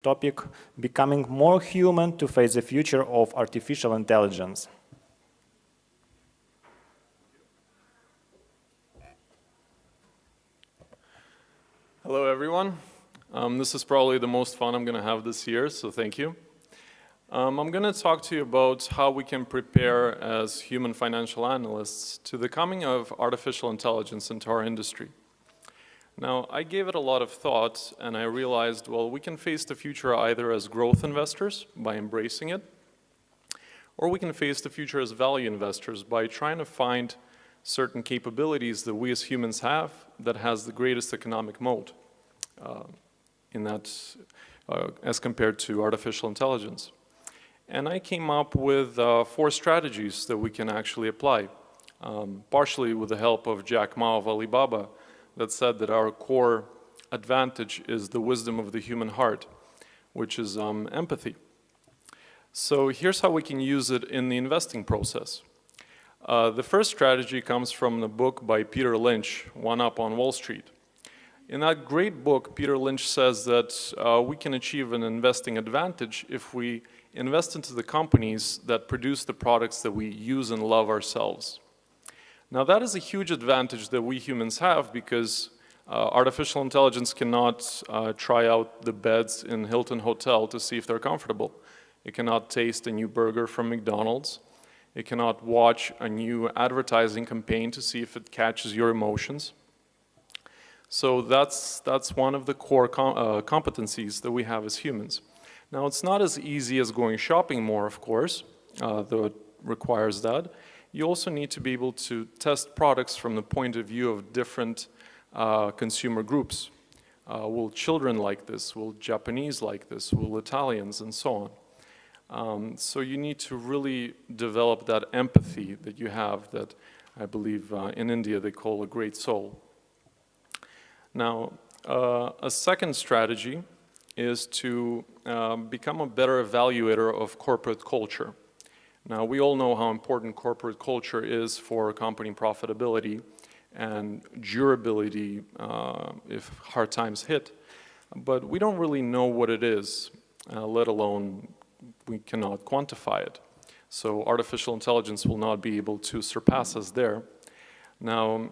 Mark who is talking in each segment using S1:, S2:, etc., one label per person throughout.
S1: topic, becoming more human to face the future of artificial intelligence.
S2: Hello, everyone. This is probably the most fun I'm going to have this year, so thank you. I'm going to talk to you about how we can prepare as human financial analysts to the coming of artificial intelligence into our industry. Now, I gave it a lot of thought, and I realized, well, we can face the future either as growth investors by embracing it, or we can face the future as value investors by trying to find certain capabilities that we as humans have that has the greatest economic moat as compared to artificial intelligence. And I came up with 4 strategies that we can actually apply, partially with the help of Jack Ma of Alibaba, that said that our core advantage is the wisdom of the human heart, which is empathy. So here's how we can use it in the investing process. The first strategy comes from the book by Peter Lynch, One Up on Wall Street. In that great book, Peter Lynch says that we can achieve an investing advantage if we invest into the companies that produce the products that we use and love ourselves. Now, that is a huge advantage that we humans have because artificial intelligence cannot try out the beds in Hilton Hotel to see if they're comfortable. It cannot taste a new burger from McDonald's. It cannot watch a new advertising campaign to see if it catches your emotions. So that's one of the core competencies that we have as humans. Now, it's not as easy as going shopping more, of course, though it requires that. You also need to be able to test products from the point of view of different consumer groups. Will children like this? Will Japanese like this? Will Italians? And so on. So you need to really develop that empathy that you have that I believe in India they call a great soul. Now, a second strategy is to become a better evaluator of corporate culture. Now, we all know how important corporate culture is for company profitability and durability if hard times hit, but we don't really know what it is, let alone we cannot quantify it. So artificial intelligence will not be able to surpass us there. Now,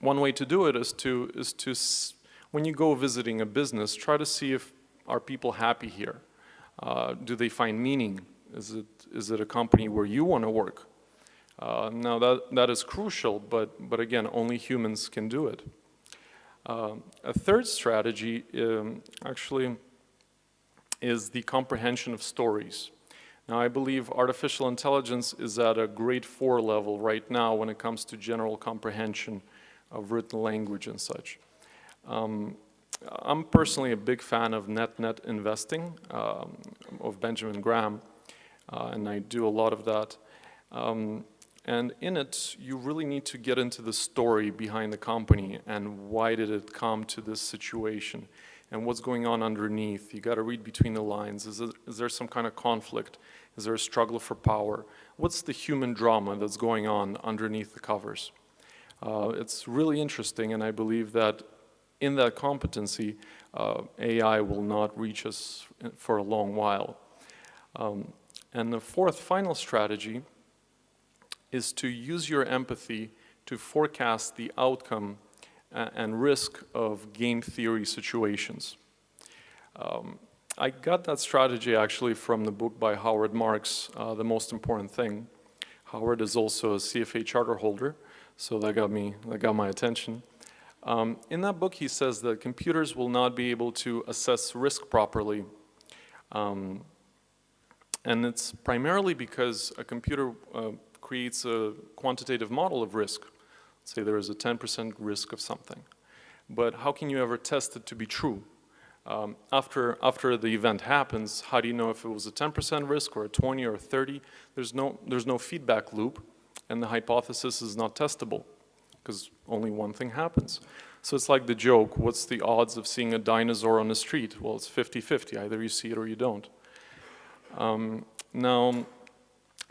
S2: one way to do it is to when you go visiting a business, try to see if are people happy here. Do they find meaning? Is it a company where you want to work? Now that is crucial, but again, only humans can do it. A third strategy actually is the comprehension of stories. Now, I believe artificial intelligence is at a grade 4 level right now when it comes to general comprehension of written language and such. I'm personally a big fan of net investing, of Benjamin Graham, and I do a lot of that. And in it, you really need to get into the story behind the company and why did it come to this situation and what's going on underneath. You got to read between the lines. Is there some kind of conflict? Is there a struggle for power? What's the human drama that's going on underneath the covers? It's really interesting, and I believe that in that competency, AI will not reach us for a long while. And the fourth final strategy is to use your empathy to forecast the outcome and risk of game theory situations. I got that strategy actually from the book by Howard Marks, The Most Important Thing. Howard is also a CFA charter holder, so that got my attention. In that book, he says that computers will not be able to assess risk properly. And it's primarily because a computer creates a quantitative model of risk. Say there is a 10% risk of something. But how can you ever test it to be true? After the event happens, how do you know if it was a 10% risk or a 20 or a 30? There's no feedback loop, and the hypothesis is not testable because only one thing happens. So it's like the joke, what's the odds of seeing a dinosaur on the street? Well, it's 50-50. Either you see it or you don't. Now,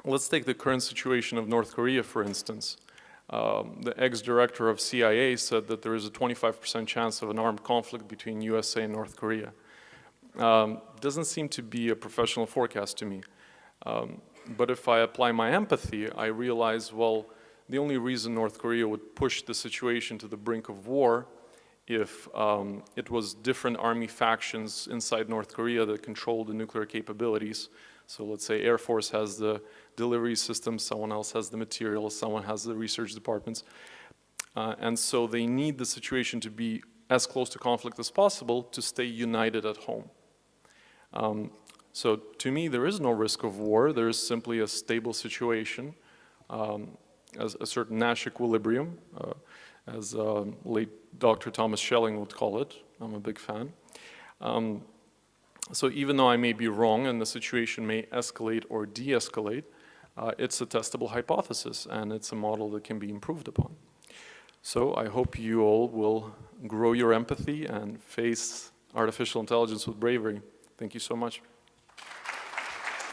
S2: let's take the current situation of North Korea, for instance. The ex-director of CIA said that there is a 25% chance of an armed conflict between USA and North Korea. doesn't seem to be a professional forecast to me. But if I apply my empathy, I realize, well, the only reason North Korea would push the situation to the brink of war if it was different army factions inside North Korea that controlled the nuclear capabilities. So let's say Air Force has the delivery system, someone else has the materials, someone has the research departments. And so they need the situation to be as close to conflict as possible to stay united at home. So to me, there is no risk of war. There is simply a stable situation, as a certain Nash equilibrium, as late Dr. Thomas Schelling would call it. I'm a big fan. So even though I may be wrong and the situation may escalate or de-escalate, it's a testable hypothesis and it's a model that can be improved upon. So I hope you all will grow your empathy and face artificial intelligence with bravery. Thank you so much.